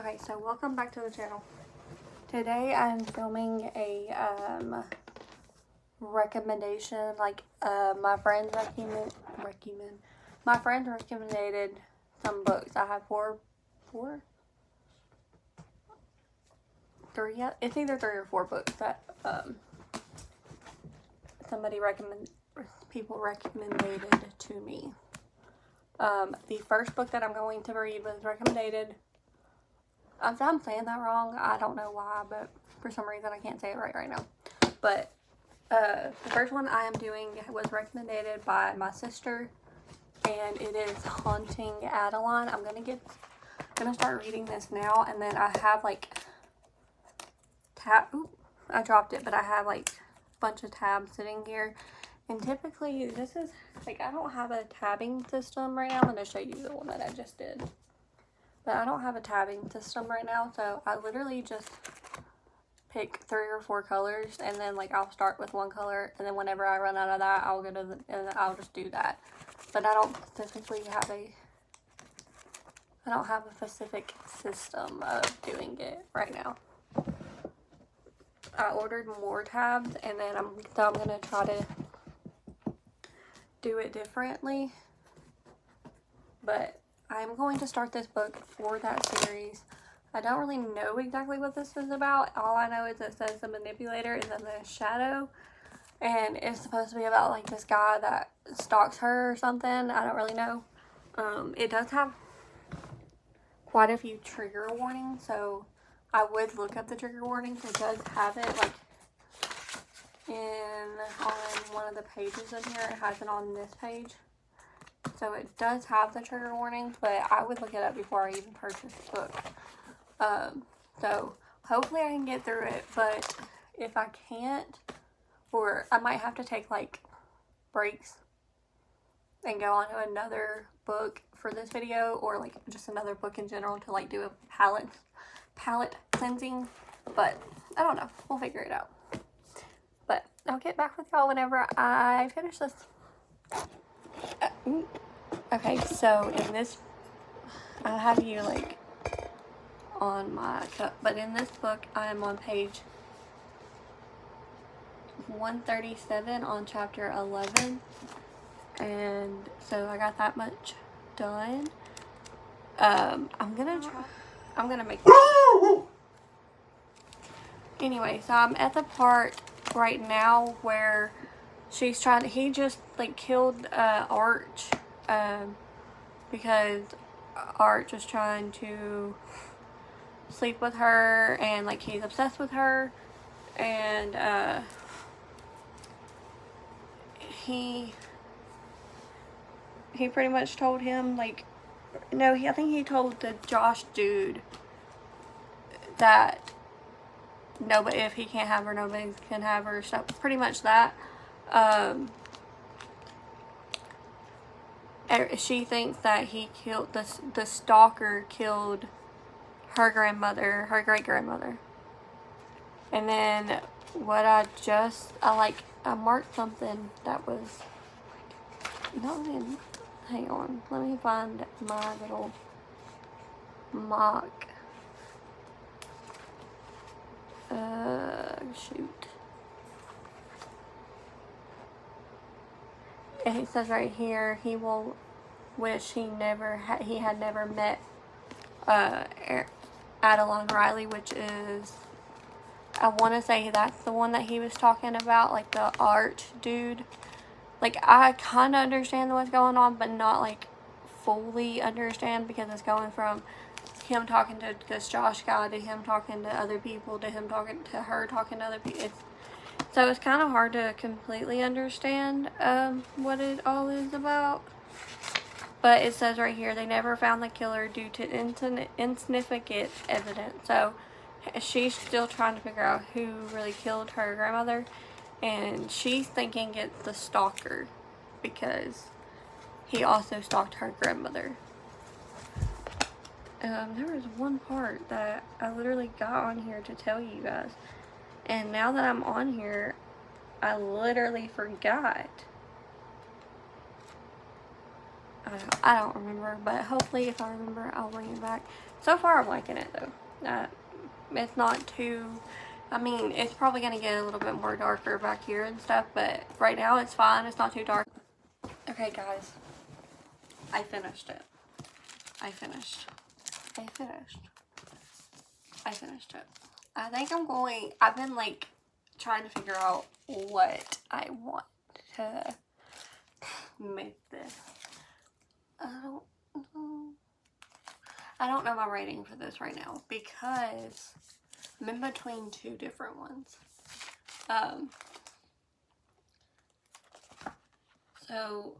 Okay, so welcome back to the channel. Today I'm filming a recommendation, like my friends recommended some books. I have it's either 3 or 4 books that people recommended to me. The first book that I'm going to read was recommended. I'm saying that wrong. I don't know why, but for some reason I can't say it right now. But the first one I am doing was recommended by my sister, and it is Haunting Adeline. I'm gonna start reading this now, and then I have like I dropped it, but I have like a bunch of tabs sitting here. And typically this is like, I don't have a tabbing system right now. I'm going to show you the one that I just did. But I don't have a tabbing system right now, so I literally just pick 3 or 4 colors, and then like I'll start with one color, and then whenever I run out of that, I'll go to and I'll just do that. But I don't specifically have a specific system of doing it right now. I ordered more tabs, and then I'm gonna try to do it differently. But I'm going to start this book for that series. I don't really know exactly what this is about. All I know is it says the manipulator is in the shadow, and it's supposed to be about like this guy that stalks her or something. I don't really know. It does have quite a few trigger warnings, so I would look up the trigger warnings. It does have it like on one of the pages in here. It has it on this page. So it does have the trigger warnings, but I would look it up before I even purchase the book. So hopefully I can get through it, but if I can't, or I might have to take like breaks and go on to another book for this video, or like just another book in general to like do a palette cleansing. But I don't know, we'll figure it out. But I'll get back with y'all whenever I finish this. Okay, so in this, I'll have you like on my cup, but in this book I am on page 137 on chapter 11, and so I got that much done. I'm gonna make anyway, so I'm at the part right now where he just like killed Arch, because Arch was trying to sleep with her, and like he's obsessed with her, and he pretty much told him like, no, I think he told the Josh dude that nobody, if he can't have her, nobody can have her, so pretty much that. She thinks that he killed the stalker killed her grandmother, her great grandmother. And then what I marked something that was hang on, let me find my little mock. Shoot. And it says right here, he will wish he had never met Adeline Riley, which is, I want to say that's the one that he was talking about, like the Arch dude. Like, I kind of understand what's going on, but not like fully understand, because it's going from him talking to this Josh guy, to him talking to other people, to him talking to her, talking to other people. So it's kind of hard to completely understand what it all is about. But it says right here, they never found the killer due to insignificant evidence. So she's still trying to figure out who really killed her grandmother, and she's thinking it's the stalker because he also stalked her grandmother. There was one part that I literally got on here to tell you guys, and now that I'm on here, I literally forgot. I don't remember, but hopefully if I remember, I'll bring it back. So far, I'm liking it, though. It's not too... I mean, it's probably going to get a little bit more darker back here and stuff, but right now it's fine. It's not too dark. Okay, guys. I finished it. I finished it. I think I've been, like, trying to figure out what I want to make this. I don't know my rating for this right now because I'm in between two different ones. So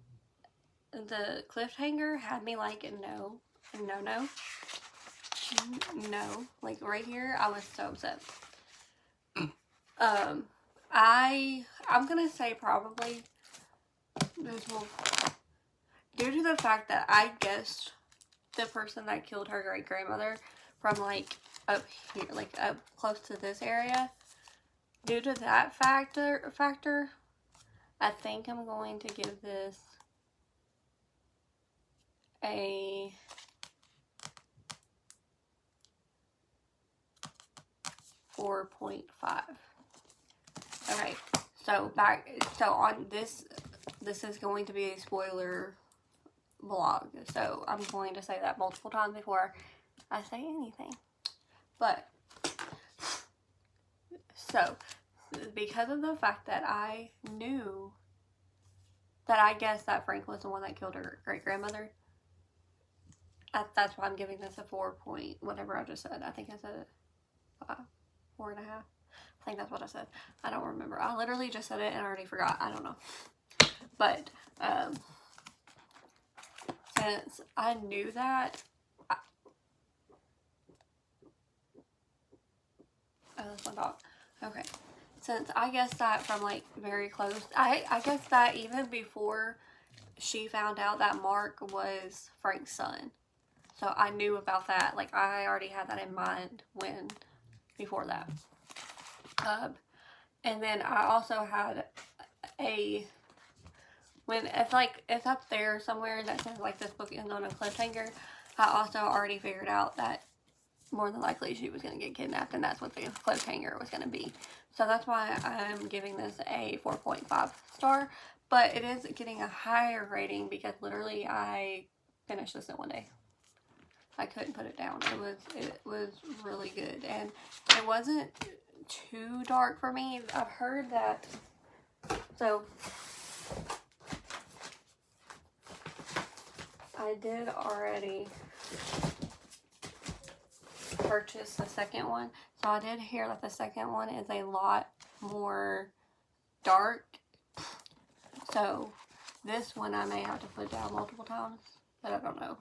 the cliffhanger had me like no. Like right here, I was so upset. I'm gonna say probably this will, due to the fact that I guessed the person that killed her great grandmother from like up here, like up close to this area. Due to that factor, I think I'm going to give this a 4.5. Okay, so on this is going to be a spoiler vlog, so I'm going to say that multiple times before I say anything. But so because of the fact that I knew that I guessed that Frank was the one that killed her great grandmother, that's why I'm giving this a 4 point whatever I just said. I think I said it 4.5. I think that's what I said. I don't remember. I literally just said it and I already forgot. I don't know. But since I knew that, oh, that's my dog. Okay. Since I guessed that from like very close, I guessed that even before she found out that Mark was Frank's son. So I knew about that. Like I already had that in mind before that. And then I also had it's up there somewhere that says like this book ends on a cliffhanger. I also already figured out that more than likely she was going to get kidnapped, and that's what the cliffhanger was going to be. So that's why I'm giving this a 4.5 star, but it is getting a higher rating because literally I finished this in one day. I couldn't put it down. It was really good, and it wasn't too dark for me. I've heard that, so I did already purchase the second one, so I did hear that the second one is a lot more dark, so this one I may have to put down multiple times, but I don't know,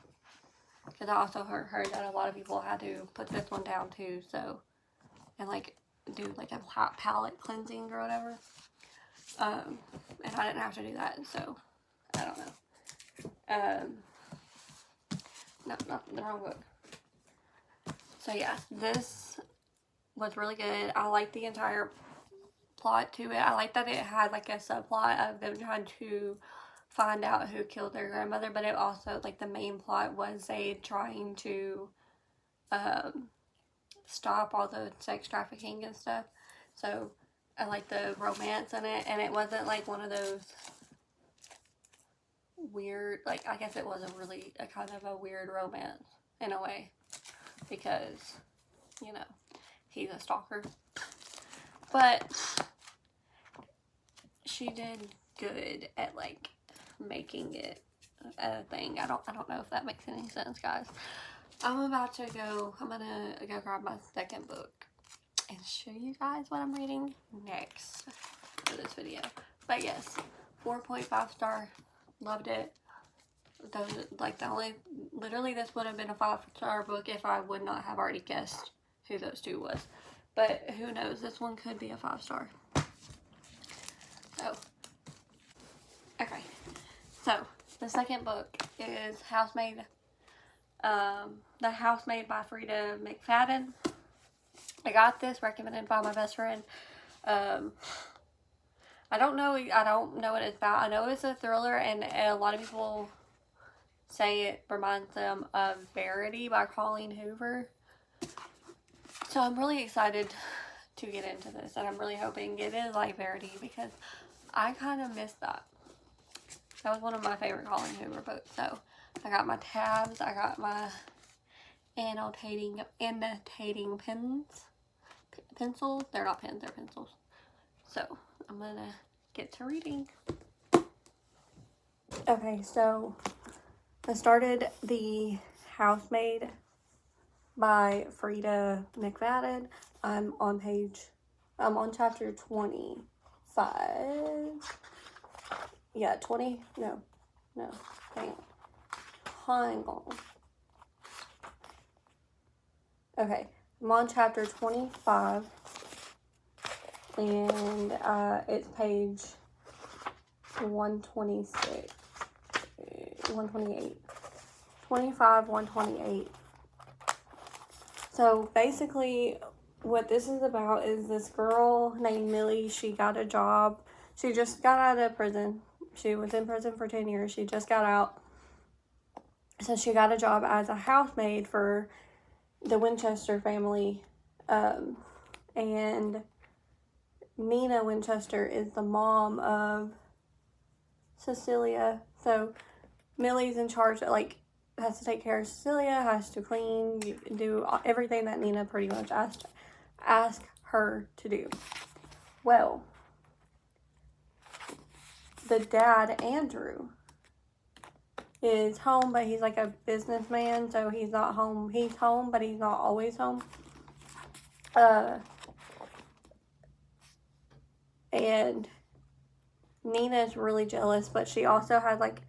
because I also heard that a lot of people had to put this one down too, so, and like do like a palette cleansing or whatever, and I didn't have to do that, so I don't know. No, not the wrong book. So yeah, this was really good. I like the entire plot to it. I like that it had like a subplot of them trying to find out who killed their grandmother, but it also, like, the main plot was they trying to stop all the sex trafficking and stuff. So I like the romance in it, and it wasn't like one of those weird, like, I guess it was a kind of a weird romance in a way, because, you know, he's a stalker. But she did good at, like, making it a thing. I don't know if that makes any sense, guys. I'm gonna go grab my second book and show you guys what I'm reading next for this video. But yes, 4.5 star. Loved it. Literally this would have been a 5-star book if I would not have already guessed who those two was. But who knows, this one could be a 5-star. So, okay. So, the second book is Housemaid, The Housemaid by Frida McFadden. I got this recommended by my best friend. I don't know what it's about. I know it's a thriller, and a lot of people say it reminds them of Verity by Colleen Hoover. So I'm really excited to get into this, and I'm really hoping it is like Verity, because I kind of missed that. That was one of my favorite Colleen Hoover books. So I got my tabs, I got my annotating pencils. They're not pens, they're pencils. So I'm gonna get to reading. Okay, so I started The Housemaid by Frida McFadden. I'm on chapter 25. Yeah, 20, no, hang on. Okay, I'm on chapter 25, and it's page 126, 128, 25, 128. So basically what this is about is this girl named Millie. She got a job. She just got out of prison. She was in prison for 10 years. She just got out. So she got a job as a housemaid for the Winchester family. And Nina Winchester is the mom of Cecilia. So Millie's in charge, like, has to take care of Cecilia, has to clean, do everything that Nina pretty much asked her to do. Well, the dad, Andrew, is home, but he's like a businessman, so he's not home. He's home, but he's not always home. And Nina's really jealous, but she also had, like,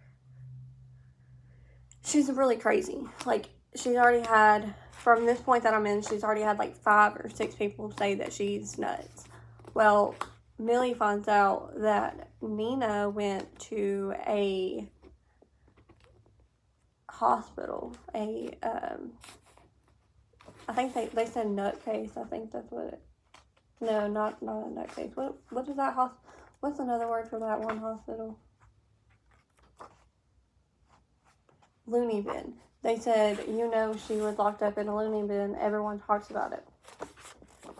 she's really crazy. Like, she's already had, from this point that I'm in, she's already had like 5 or 6 people say that she's nuts. Well, Millie finds out that Nina went to a hospital, I think they said nutcase. I think that's what it, no, not a nutcase. What is that what's another word for that one hospital? Loony bin. They said, she was locked up in a loony bin. Everyone talks about it.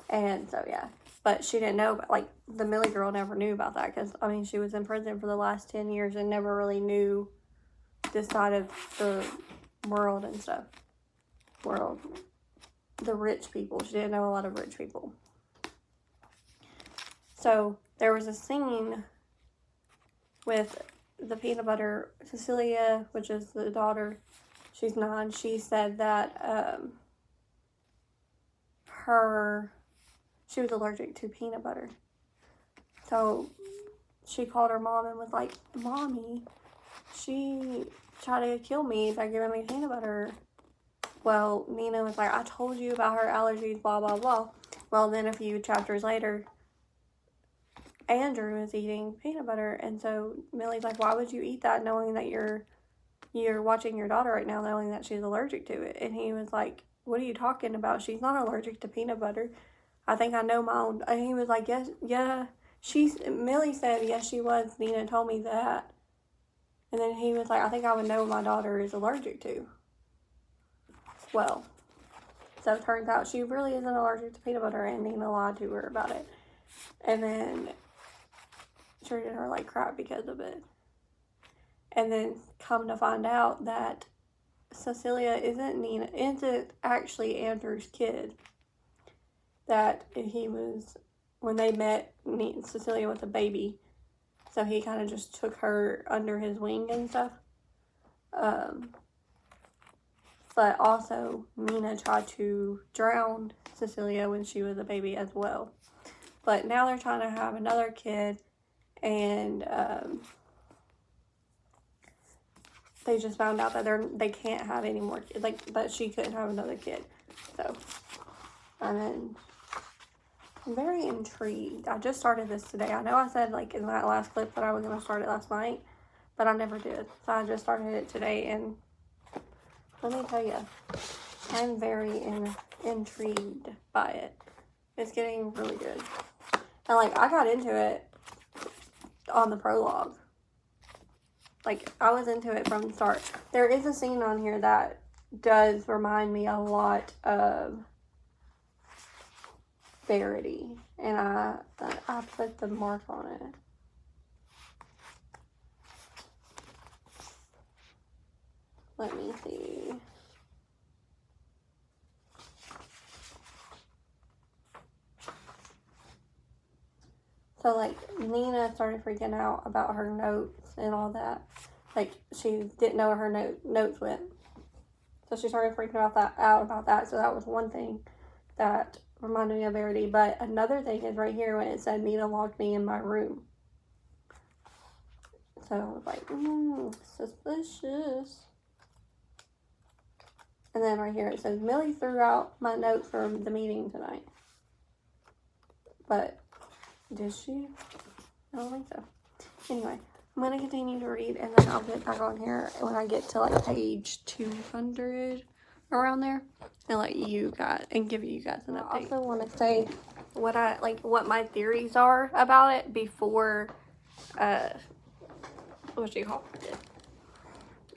And so, yeah. But she didn't know, but, like, the Millie girl never knew about that. Because, I mean, she was in prison for the last 10 years and never really knew this side of the world and stuff. The rich people. She didn't know a lot of rich people. So, there was a scene with the peanut butter, Cecilia, which is the daughter, she's 9, she said that she was allergic to peanut butter. So she called her mom and was like, Mommy, she tried to kill me by giving me peanut butter. Well, Nina was like, I told you about her allergies, blah, blah, blah. Well, then a few chapters later, Andrew is eating peanut butter, and so Millie's like, why would you eat that knowing that you're watching your daughter right now knowing that she's allergic to it? And he was like, what are you talking about? She's not allergic to peanut butter. I think I know my own. And he was like, yes, yeah. Millie said, yes, she was. Nina told me that. And then he was like, I think I would know what my daughter is allergic to. Well, so it turns out she really isn't allergic to peanut butter, and Nina lied to her about it. And then treated her like crap because of it. And then come to find out that Cecilia isn't actually Andrew's kid. That he was, when they met, Cecilia was a baby, so he kind of just took her under his wing and stuff. But also, Nina tried to drown Cecilia when she was a baby as well. But now they're trying to have another kid, and they just found out that they can't have any more kids, like, that she couldn't have another kid. So, I'm very intrigued. I just started this today. I know I said, like, in that last clip that I was going to start it last night, but I never did. So I just started it today, and let me tell you, I'm very intrigued by it. It's getting really good. And, like, I got into it on the prologue. like, I was into it from the start. There is a scene on here that does remind me a lot of Verity. And I put the mark on it. Let me see. So, like, Nina started freaking out about her notes and all that. Like, she didn't know where her notes went. So, she started freaking out about that. So, that was one thing that reminded me of Verity. But another thing is right here when it said, Nina locked me in my room. So, I was like, suspicious. And then right here it says, Millie threw out my notes from the meeting tonight. But, did she? I don't think so. Anyway, I'm going to continue to read, and then I'll get back on here when I get to, like, page 200, around there, and let you guys, and give you guys an update. I also want to say what my theories are about it before,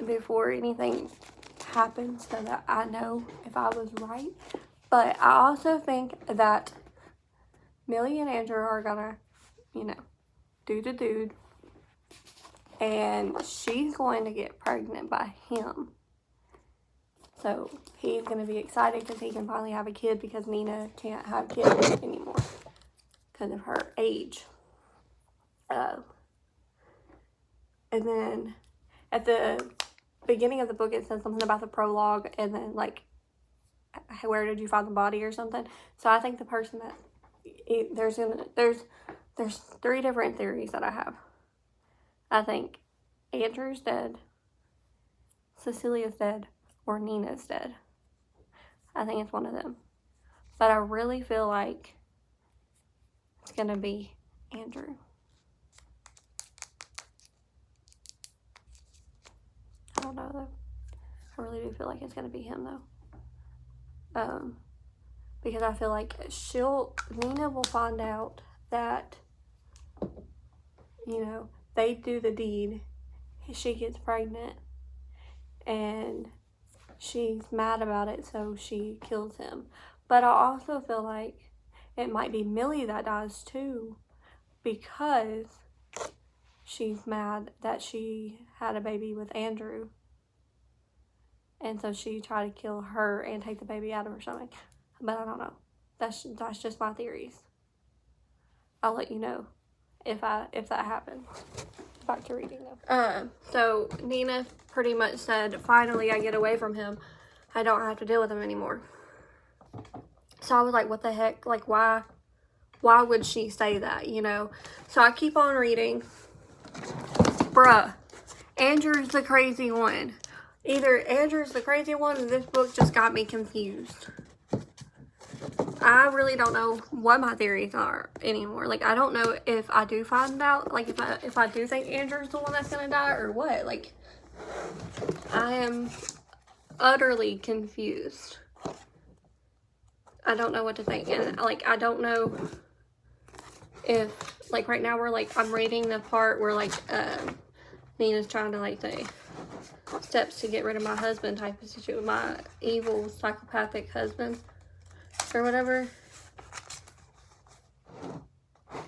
before anything happens, so that I know if I was right. But I also think that Millie and Andrew are gonna, do the dude, and she's going to get pregnant by him. So he's gonna be excited because he can finally have a kid, because Nina can't have kids anymore because of her age. And then at the beginning of the book, it says something about the prologue, and then, like, where did you find the body or something. So I think the person that there's 3 different theories that I have. I think Andrew's dead, Cecilia's dead, or Nina's dead. I think it's one of them. But I really feel like it's gonna be Andrew. I don't know though. I really do feel like it's gonna be him though. Because I feel like Nina will find out that, they do the deed. She gets pregnant, and she's mad about it, so she kills him. But I also feel like it might be Millie that dies too, because she's mad that she had a baby with Andrew. And so she tried to kill her and take the baby out of her stomach. But I don't know. That's just my theories. I'll let you know if that happens. Back to reading though. So Nina pretty much said, finally I get away from him. I don't have to deal with him anymore. So I was like, what the heck? Like, why would she say that, So I keep on reading. Bruh, Andrew's the crazy one. Either Andrew's the crazy one, or this book just got me confused. I really don't know what my theories are anymore. Like, I don't know if I do find out, like, if I do think Andrew's the one that's gonna die, or what. Like, I am utterly confused. I don't know what to think. And, like, I don't know if, like, right now I'm reading the part where, like, Nina's trying to, like, say steps to get rid of my husband type of situation, my evil psychopathic husband or whatever.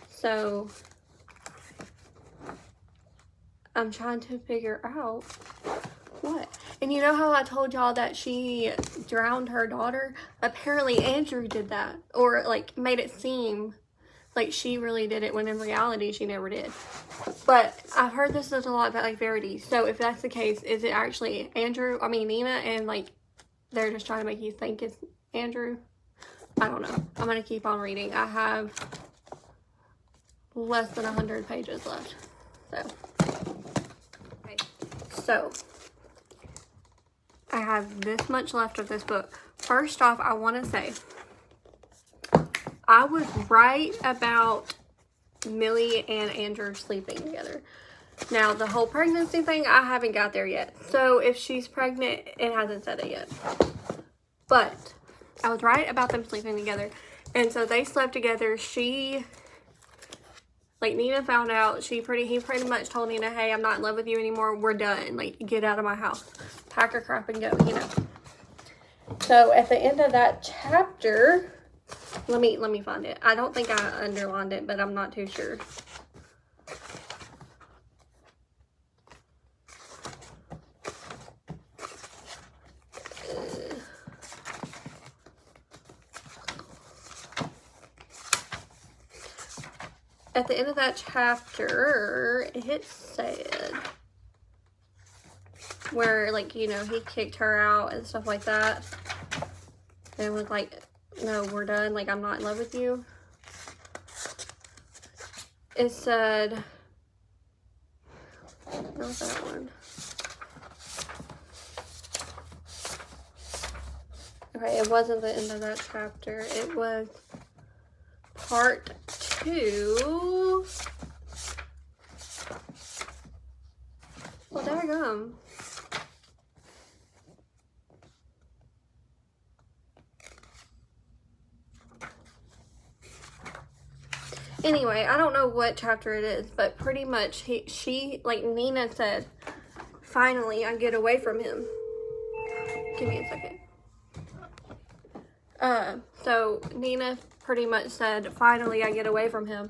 So I'm trying to figure out what. And you know how I told y'all that she drowned her daughter? Apparently Andrew did that, or like made it seem like she really did it, when in reality she never did. But I've heard this does a lot about, like, Verity. So if that's the case, is it actually Nina, and, like, they're just trying to make you think it's Andrew? I don't know. I'm going to keep on reading. I have less than 100 pages left. So I have this much left of this book. First off, I want to say I was right about Millie and Andrew sleeping together. Now, the whole pregnancy thing, I haven't got there yet. So, if she's pregnant, it hasn't said it yet. But I was right about them sleeping together. And so, they slept together. She Like, Nina found out, he pretty much told Nina, hey, I'm not in love with you anymore. We're done. Like, get out of my house. Pack your crap and go, you know. So, at the end of that chapter, let me find it. I don't think I underlined it, but I'm not too sure. At the end of that chapter, it said where, like, you know, he kicked her out and stuff like that. And was like, no, we're done. Like, I'm not in love with you. It said, not that one. Okay, it wasn't the end of that chapter. It was part 2. Well, there I go. Anyway, I don't know what chapter it is, but pretty much like Nina said, finally I get away from him. Give me a second. So Nina pretty much said, finally I get away from him.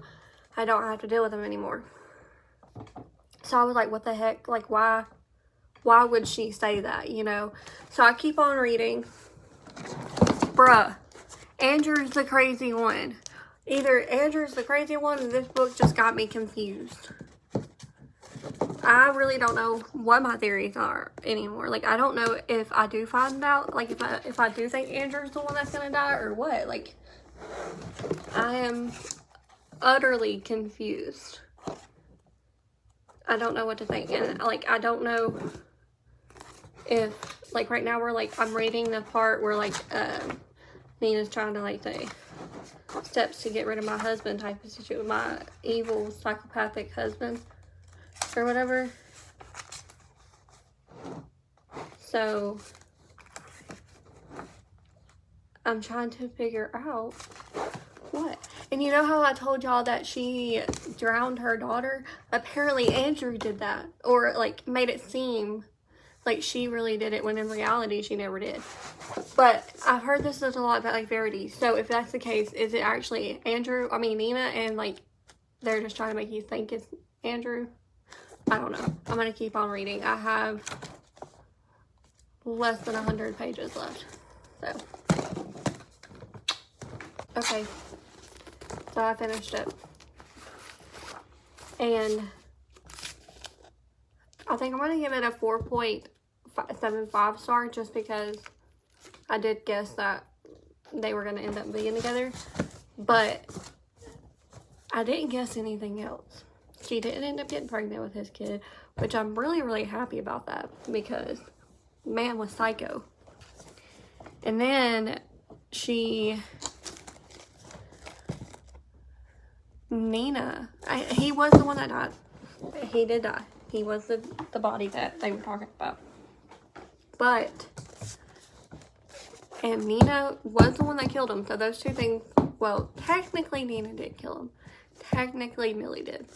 I don't have to deal with him anymore. So I was like, what the heck? Like, why would she say that, you know? So I keep on reading. Bruh, Andrew's the crazy one. Either Andrew's the crazy one or this book just got me confused. I really don't know what my theories are anymore. Like, I don't know if I do find out, like, if I do think Andrew's the one that's gonna die or what. Like, I am utterly confused. I don't know what to think. And, like, I don't know if, like, right now I'm reading the part where, like, Nina's trying to, like, say steps to get rid of my husband type of situation, my evil psychopathic husband or whatever. So I'm trying to figure out what. And you know how I told y'all that she drowned her daughter? Apparently Andrew did that, or like made it seem like she really did it when in reality she never did. But I've heard this does a lot about like Verity. So if that's the case, is it actually Nina, and like they're just trying to make you think it's Andrew? I don't know. I'm gonna keep on reading. I have less than 100 pages left. So okay. So I finished it. And I think I'm gonna give it a 4.75 star just because I did guess that they were gonna end up being together. But I didn't guess anything else. She didn't end up getting pregnant with his kid, which I'm really, really happy about that because man was psycho. And then Nina, he was the one that died. He did die. He was the body that they were talking about. And Nina was the one that killed him. So those two things, well, technically Nina did kill him. Technically Millie did.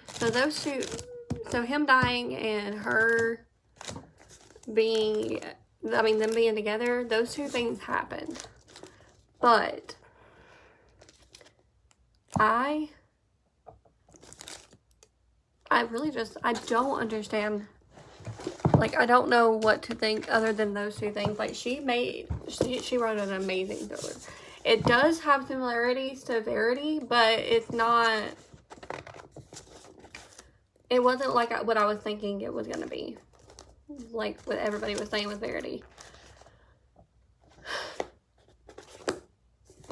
So those two, so him dying and her being, them being together, those two things happened. But I really just, I don't understand. Like, I don't know what to think other than those two things. Like, she wrote an amazing thriller. It does have similarities to Verity, but it's not, it wasn't like what I was thinking it was going to be. Like what everybody was saying with Verity.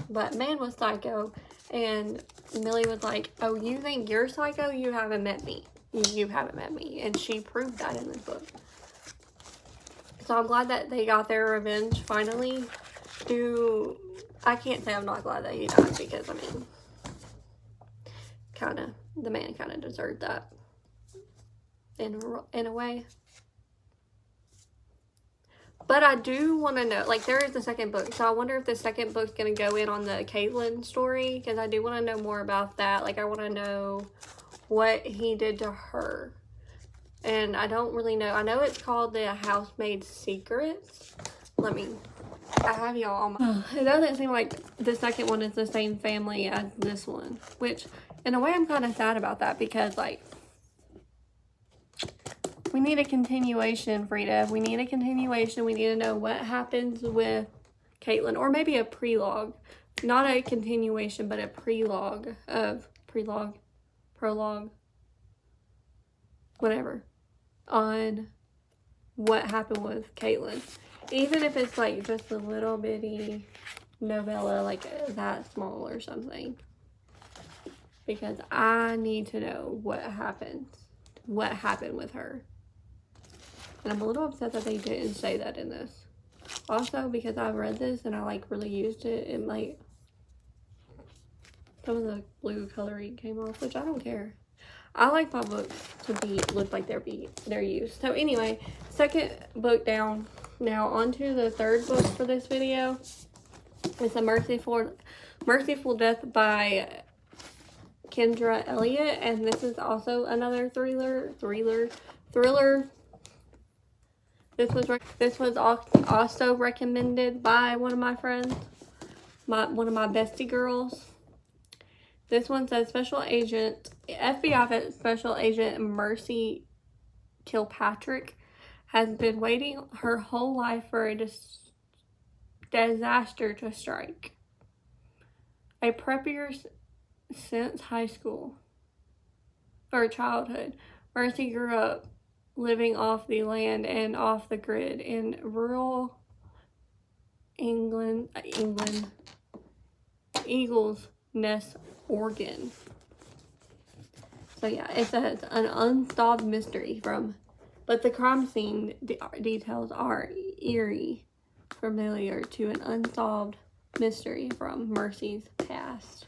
But man was psycho. And Millie was like, oh, you think you're psycho? You haven't met me. You haven't met me. And she proved that in this book. So I'm glad that they got their revenge finally. I can't say I'm not glad that he died because, I mean, the man kind of deserved that in a way. But I do want to know, like, there is the second book, so I wonder if the second book's going to go in on the Caitlin story, because I do want to know more about that. Like, I want to know what he did to her. And I don't really know. I know it's called The Housemaid's Secrets. I have y'all on my... It doesn't seem like the second one is the same family as this one, which, in a way, I'm kind of sad about that, because, like, we need a continuation, Frida. We need a continuation. We need to know what happens with Caitlin. Or maybe a prelogue. Not a continuation, but a prologue. Whatever. On what happened with Caitlin. Even if it's like just a little bitty novella, like that small or something. Because I need to know what happened with her. And I'm a little upset that they didn't say that in this. Also, because I read this and I like really used it, it might, some of the blue coloring came off, which I don't care. I like my books to look like they're used. So anyway, second book down. Now on to the third book for this video. It's A Merciful Death by Kendra Elliott, and this is also another thriller. This was also recommended by one of my friends, one of my bestie girls. This one says FBI Special Agent Mercy Kilpatrick has been waiting her whole life for a disaster to strike. A preppier since high school or childhood, Mercy grew up living off the land and off the grid in rural England, Eagles Nest, Oregon. So yeah, it says an unsolved mystery but the crime scene details are eerie, familiar to an unsolved mystery from Mercy's past.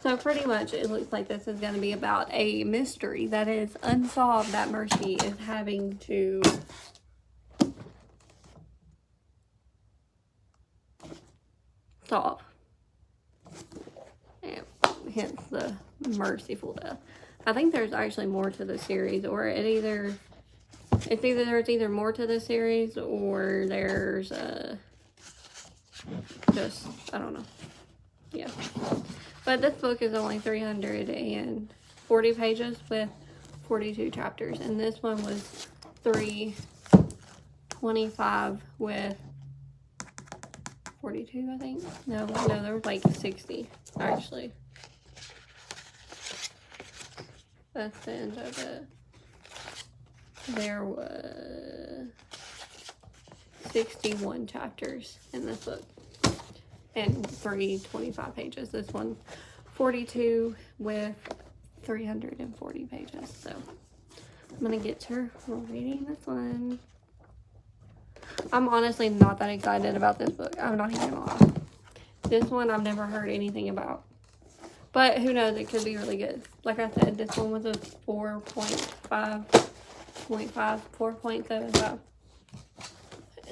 So pretty much it looks like this is going to be about a mystery that is unsolved that Mercy is having to solve. And hence the merciful death. I think there's actually more to the series, or there's either more to the series, or there's just, I don't know. Yeah. But this book is only 340 pages with 42 chapters. And this one was 325 with 42, I think. No, there was like 60, actually. That's the end of it. There was 61 chapters in this book. And 325 pages. This one 42 with 340 pages. So I'm gonna get to reading this one. I'm honestly not that excited about this book. I'm not even gonna lie. This one I've never heard anything about. But who knows, it could be really good. Like I said, this one was a 4.75.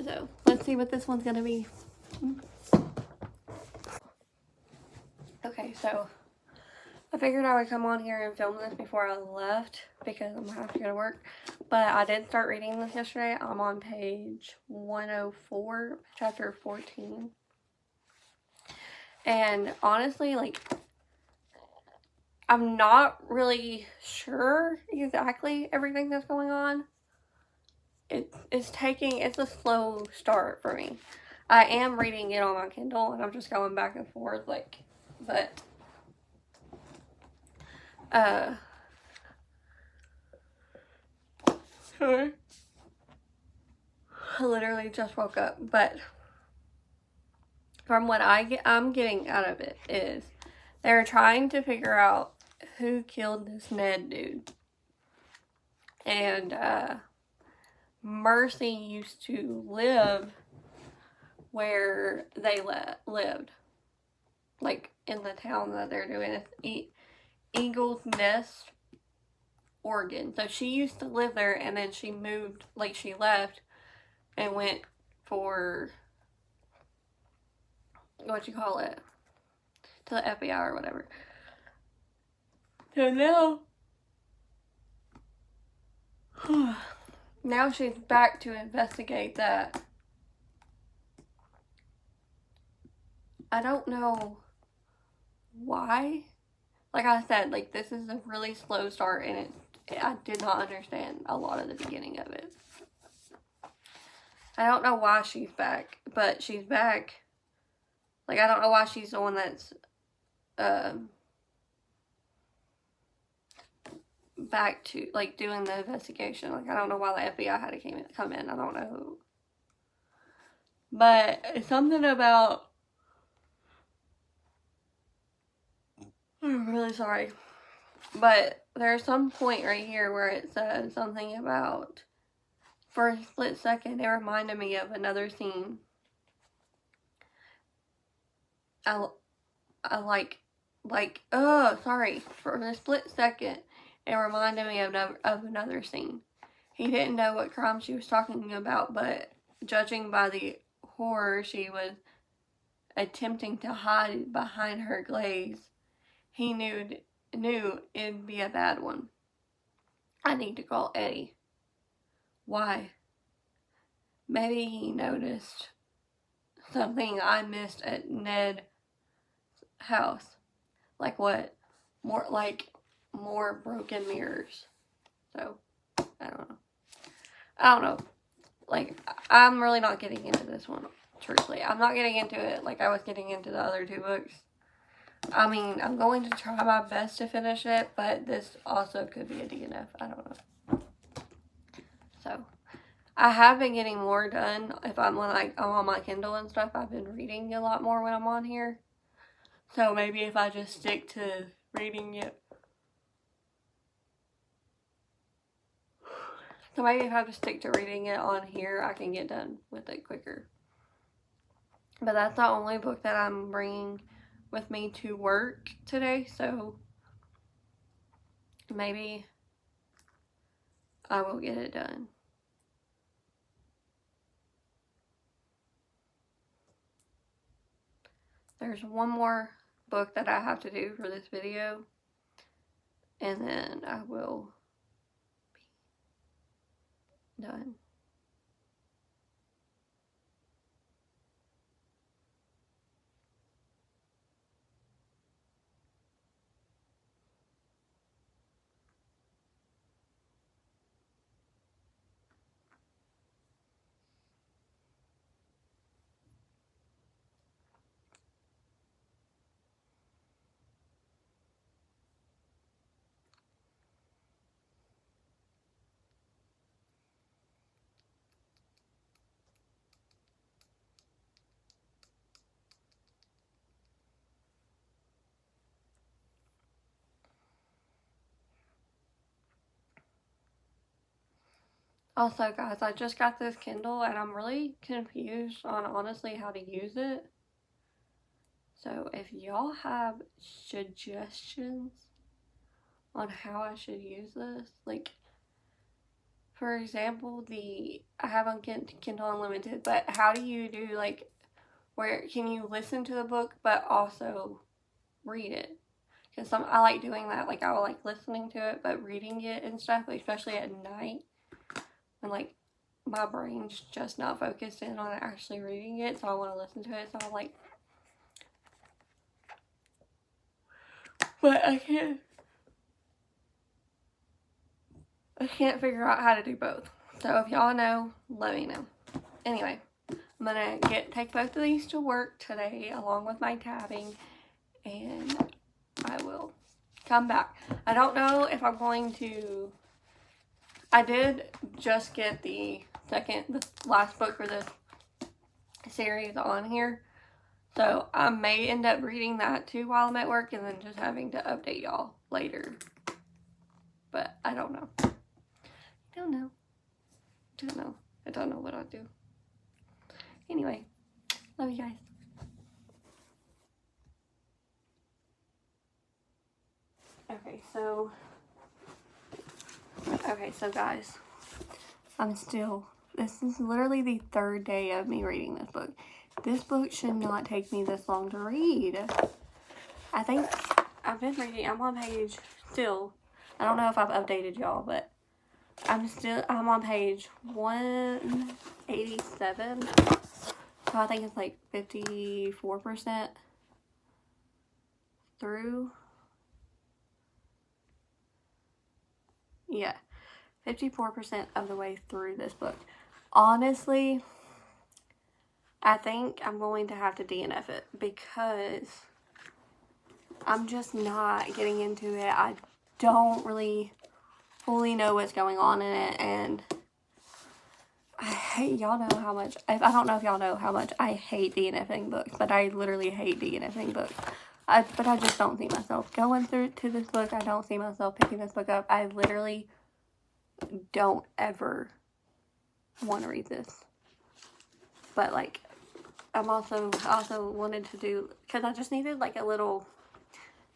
So let's see what this one's gonna be. Okay, so I figured I would come on here and film this before I left because I'm gonna have to go to work. But I did start reading this yesterday. I'm on page 104, chapter 14. And honestly, like, I'm not really sure exactly everything that's going on. It's a slow start for me. I am reading it on my Kindle and I'm just going back and forth, like, but sorry. I literally just woke up, but from what I'm getting out of it is they're trying to figure out who killed this Ned dude. And Mercy used to live where they lived, like in the town that they're doing. It's Eagles Nest, Oregon. So she used to live there, and then she moved, like she left and went for, what you call it, to the FBI or whatever. So now she's back to investigate that. I don't know why. Like I said, like, this is a really slow start, and I did not understand a lot of the beginning of it. I don't know why she's back, but she's back. Like, I don't know why she's the one that's back to, like, doing the investigation. Like, I don't know why the FBI had to come in. I don't know. But it's something about... I'm really sorry. But there's some point right here where it says something about... For a split second, it reminded me of another scene. For a split second, it reminded me of another scene. He didn't know what crime she was talking about, but judging by the horror she was attempting to hide behind her glaze, he knew it'd be a bad one. I need to call Eddie. Why? Maybe he noticed something I missed at Ned's house. Like what? More broken mirrors. So, I don't know. Like, I'm really not getting into this one, truthfully. I'm not getting into it like I was getting into the other two books. I mean, I'm going to try my best to finish it, but this also could be a DNF. I don't know. So, I have been getting more done. I'm on my Kindle and stuff, I've been reading a lot more when I'm on here. So maybe if I just stick to reading it. So maybe if I just stick to reading it on here, I can get done with it quicker. But that's the only book that I'm bringing with me to work today. So maybe I will get it done. There's one more book that I have to do for this video, and then I will be done. Also, guys, I just got this Kindle, and I'm really confused on honestly how to use it. So, if y'all have suggestions on how I should use this, like, for example, I have on Kindle Unlimited, but how do you do, like, where can you listen to the book but also read it? Because I like doing that. Like, I like listening to it but reading it and stuff, especially at night when, like, my brain's just not focused in on actually reading it, so I want to listen to it. So I'm like, but I can't figure out how to do both. So if y'all know, let me know. Anyway, I'm gonna take both of these to work today along with my tabbing, and I will come back. I don't know if I'm going to... I did just get the last book for this series on here, so I may end up reading that too while I'm at work, and then just having to update y'all later. But I don't know. I don't know what I'll do. Anyway, love you guys. Okay, so guys, I'm still this is literally the 3rd day of me reading this book. This book should not take me this long to read. I think I've been reading, I'm on page still. I don't know if I've updated y'all, but I'm on page 187. So I think it's like 54% through. Yeah, 54% of the way through this book. Honestly, I think I'm going to have to DNF it because I'm just not getting into it. I don't really fully know what's going on in it, and I hate, y'all know how much, I don't know if y'all know how much I hate DNFing books, but I literally hate DNFing books. But I just don't see myself going through to this book. I don't see myself picking this book up. I literally don't ever want to read this. But like, I also wanted to do, because I just needed like a little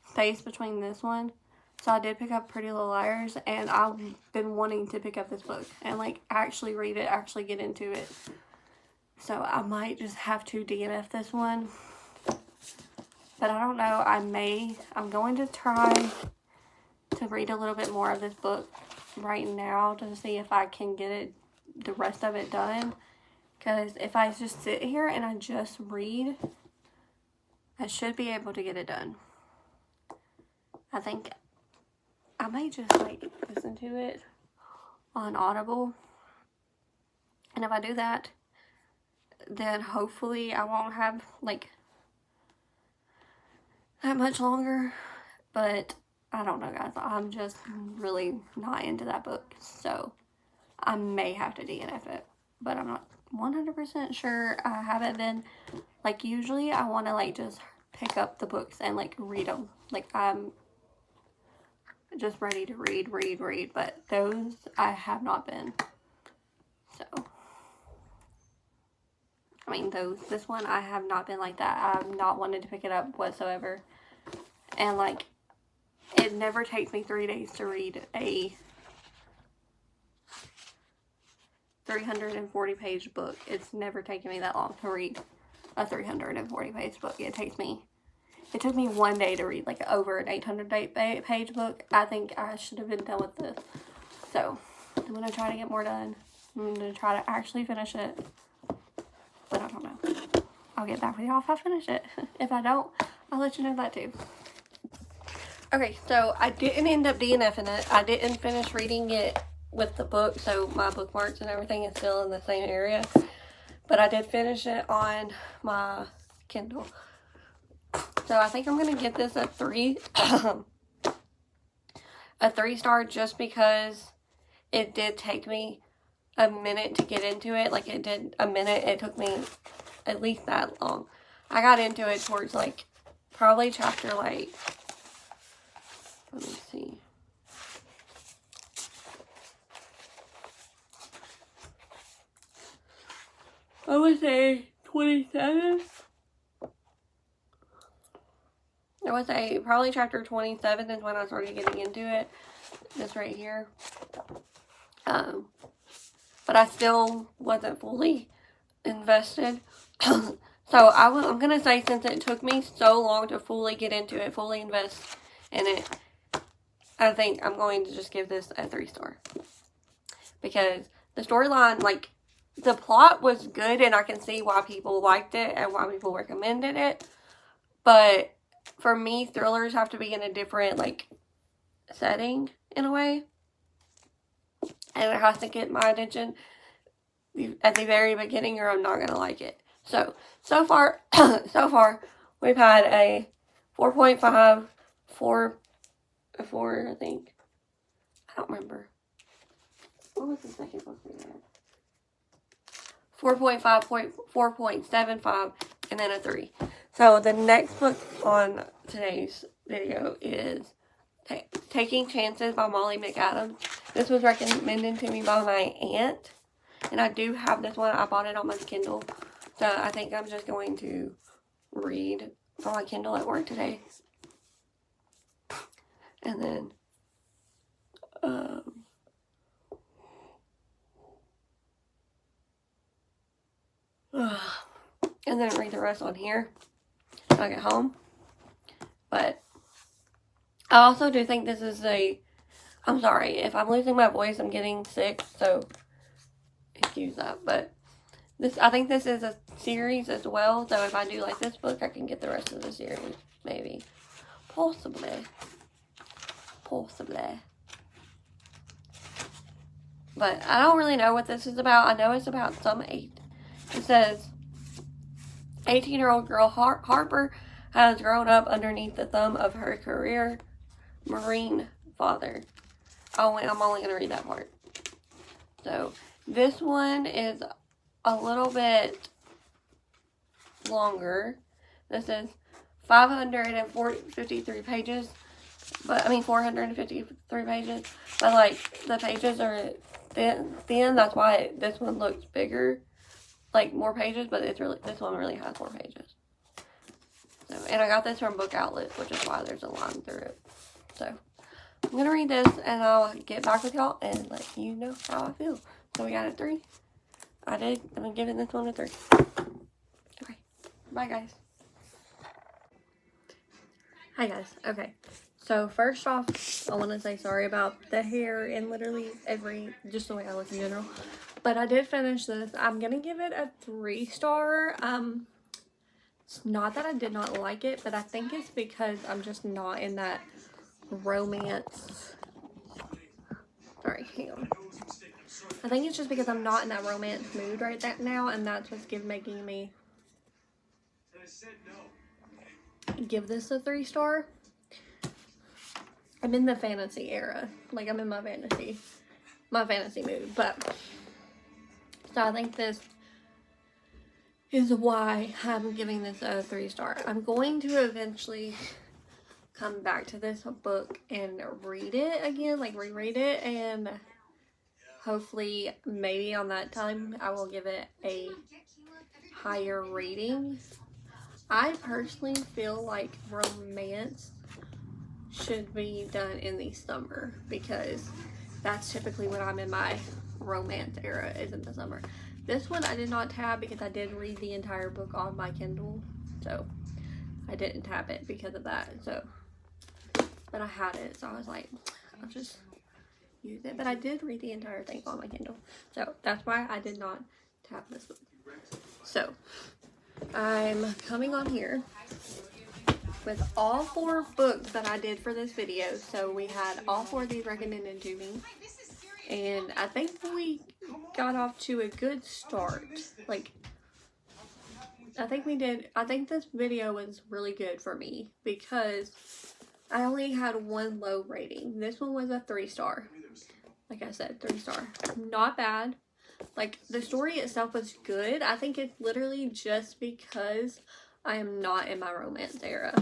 space between this one. So I did pick up Pretty Little Liars, and I've been wanting to pick up this book and like actually read it, actually get into it. So I might just have to DNF this one. But I don't know, I'm going to try to read a little bit more of this book right now to see if I can get the rest of it done. Because if I just sit here and I just read, I should be able to get it done. I think I may just like listen to it on Audible. And if I do that, then hopefully I won't have like that much longer. But I don't know, guys. I'm just really not into that book. So I may have to DNF it. But I'm not 100% sure. I haven't been, like, usually I want to like just pick up the books and like read them. Like, I'm just ready to read, but those I have not been. So I mean, this one I have not been like that. I've not wanted to pick it up whatsoever. And like, it never takes me 3 days to read a 340 page book. It's never taken me that long to read a 340 page book. It took me 1 day to read like over an 800 page book. I think I should have been done with this. So I'm going to try to get more done. I'm going to try to actually finish it. But I don't know. I'll get back with y'all if I finish it. If I don't, I'll let you know that too. Okay, so I didn't end up DNFing it. I didn't finish reading it with the book, so my bookmarks and everything is still in the same area. But I did finish it on my Kindle. So I think I'm going to give this a 3. A 3-star just because it did take me a minute to get into it. Like, it did a minute. It took me at least that long. I got into it towards like probably chapter like, let me see. I would say 27. I would say probably chapter 27 is when I started getting into it. This right here. But I still wasn't fully invested. So I'm going to say, since it took me so long to fully get into it, fully invest in it, I think I'm going to just give this a 3-star. Because the storyline, like, the plot was good, and I can see why people liked it and why people recommended it. But for me, thrillers have to be in a different, like, setting in a way. And it has to get my attention at the very beginning, or I'm not going to like it. So far, we've had a 4.5, 4, I think. I don't remember. What was the second book we had? 4.5, 4.75, and then a 3. So the next book on today's video is Taking Chances by Molly McAdams. This was recommended to me by my aunt. And I do have this one. I bought it on my Kindle. So I think I'm just going to read on my Kindle at work today. And then, and then read the rest on here when I get home. But I also do think this is I'm sorry, if I'm losing my voice, I'm getting sick, so excuse that. But I think this is a series as well, so if I do like this book, I can get the rest of the series, maybe. Possibly. But I don't really know what this is about. I know it's about it says, 18-year-old girl Harper has grown up underneath the thumb of her career Marine father. I'm only going to read that part. So, this one is a little bit longer. This is 453 pages. 453 pages. But, like, the pages are thin. That's why this one looks bigger. Like, more pages, but this one really has more pages. So, and I got this from Book Outlet, which is why there's a line through it. So, I'm going to read this, and I'll get back with y'all and let you know how I feel. So, we got a 3. I'm going to give this one a 3. Okay. Bye, guys. Hi, guys. Okay. So, first off, I want to say sorry about the hair and literally just the way I look in general. But I did finish this. I'm going to give it a 3-star. It's not that I did not like it, but I think it's because I'm just not in that romance. Sorry, hang on. I think it's just because I'm not in that romance mood right now, and that's what's making me give this a 3-star. I'm in the fantasy era. Like, I'm in my fantasy mood. But, so I think this is why I'm giving this a 3-star. I'm going to eventually come back to this book and read it again, like reread it, and hopefully maybe on that time I will give it a higher rating. I personally feel like romance should be done in the summer because that's typically when I'm in my romance era, is in the summer. This one I did not tab because I did read the entire book on my Kindle, so I didn't tab it because of that. So, but I had it, so I was like, I'll just use it. But I did read the entire thing on my Kindle, so that's why I did not tab this book. So, I'm coming on here with all 4 books that I did for this video. So we had all 4 of these recommended to me, and I think we got off to a good start. Like, I think this video was really good for me because I only had 1 low rating. This one was a 3-star. Like I said, 3-star. Not bad. Like, the story itself was good. I think it's literally just because I am not in my romance era.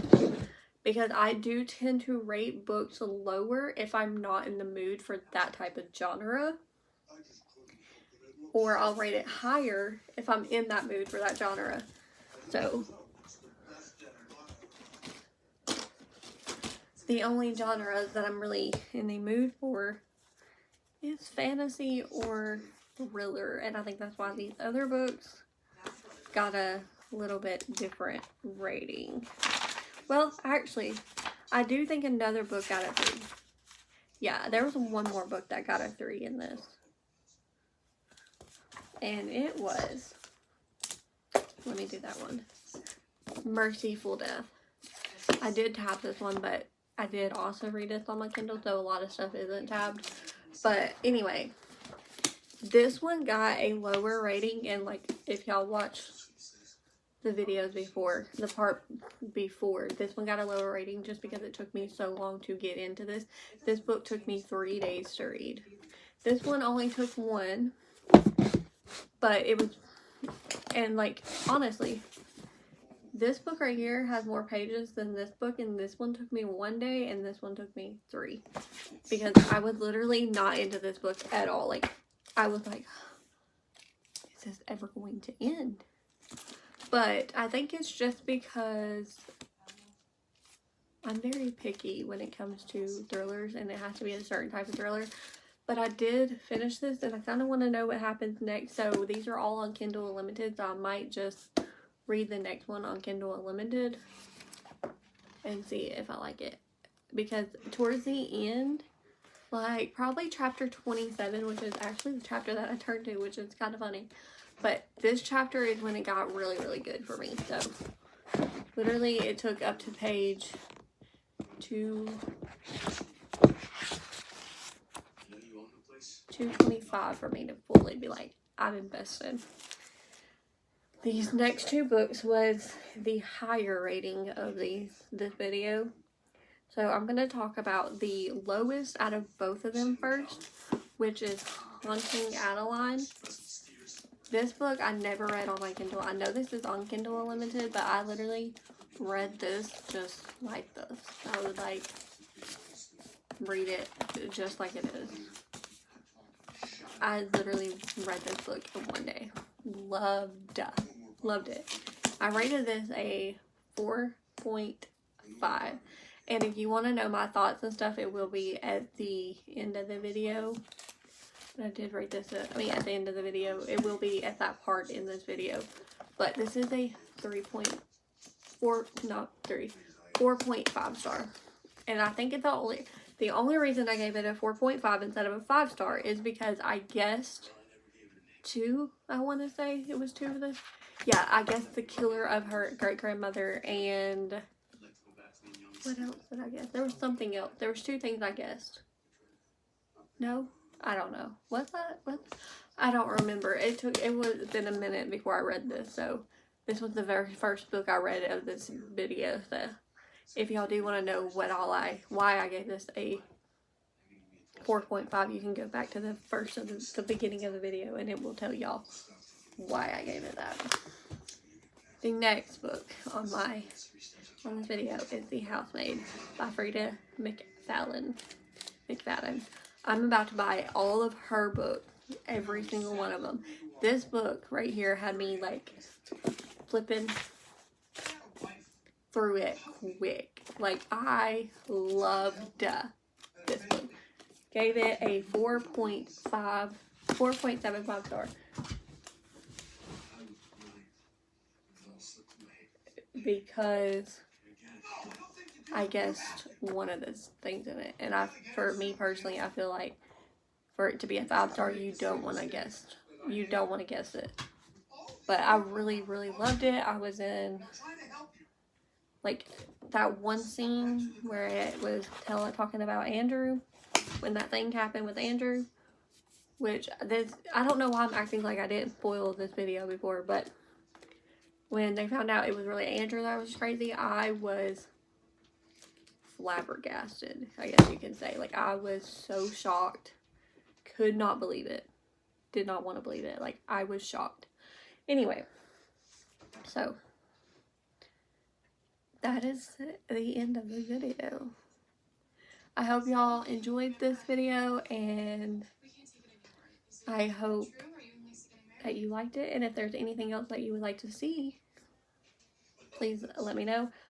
Because I do tend to rate books lower if I'm not in the mood for that type of genre. Or I'll rate it higher if I'm in that mood for that genre. So, the only genres that I'm really in the mood for is fantasy or thriller. And I think that's why these other books got a little bit different rating. Well, actually, I do think another book got a 3. Yeah, there was one more book that got a 3 in this. And it was, let me do that one, Merciful Death. I did tab this one, but I did also read this on my Kindle, so a lot of stuff isn't tabbed. But anyway, this one got a lower rating, and like, if y'all watch the videos before, the part before, this one got a lower rating just because it took me so long to get into this. This book took me 3 days to read. This one only took 1, but it was, and like, honestly, this book right here has more pages than this book, and this one took me 1 day, and this one took me 3. Because I was literally not into this book at all. Like, I was like, is this ever going to end? But I think it's just because I'm very picky when it comes to thrillers, and it has to be a certain type of thriller. But I did finish this, and I kind of want to know what happens next. So these are all on Kindle Unlimited, so I might just read the next one on Kindle Unlimited and see if I like it. Because towards the end, like probably chapter 27, which is actually the chapter that I turned to, which is kind of funny. But this chapter is when it got really, really good for me. So, literally, it took up to page 225 for me to fully be like, I'm invested. These next two books was the higher rating of this video. So I'm going to talk about the lowest out of both of them first, which is Haunting Adeline. This book I never read on my Kindle. I know this is on Kindle Unlimited, but I literally read this just like this. I would like read it just like it is. I literally read this book in one day. Loved it. I rated this a 4.5. And if you want to know my thoughts and stuff, it will be at the end of the video. I did rate this at the end of the video. It will be at that part in this video. But this is a 4.5 star. And I think it's the only reason I gave it a 4.5 instead of a 5 star is because I guessed 2, I want to say it was 2 of this. Yeah, I guessed the killer of her great-grandmother, and what else did I guess? There was something else. There was 2 things I guessed. No? I don't know. What's that? What? I don't remember. It was been a minute before I read this, so this was the very first book I read of this video. So if y'all do want to know why I gave this a 4.5, you can go back to the beginning of the video, and it will tell y'all why I gave it that. The next book on this video is The Housemaid by Frida McFadden. I'm about to buy all of her books, every single one of them. This book right here had me like flipping through it quick. Like, I loved this book. Gave it a 4.75 star. Because I guessed one of those things in it. And for me personally, I feel like for it to be a 5 star, you don't want to guess it. But I really, really loved it. I was in, like, that one scene where it was talking about Andrew, when that thing happened with Andrew, which I don't know why I'm acting like I didn't spoil this video before, but when they found out it was really Andrew that was crazy, I was flabbergasted, I guess you can say. Like, I was so shocked. Could not believe it. Did not want to believe it. Like, I was shocked. Anyway, so that is the end of the video. I hope y'all enjoyed this video, and I hope that you liked it. And if there's anything else that you would like to see, please let me know.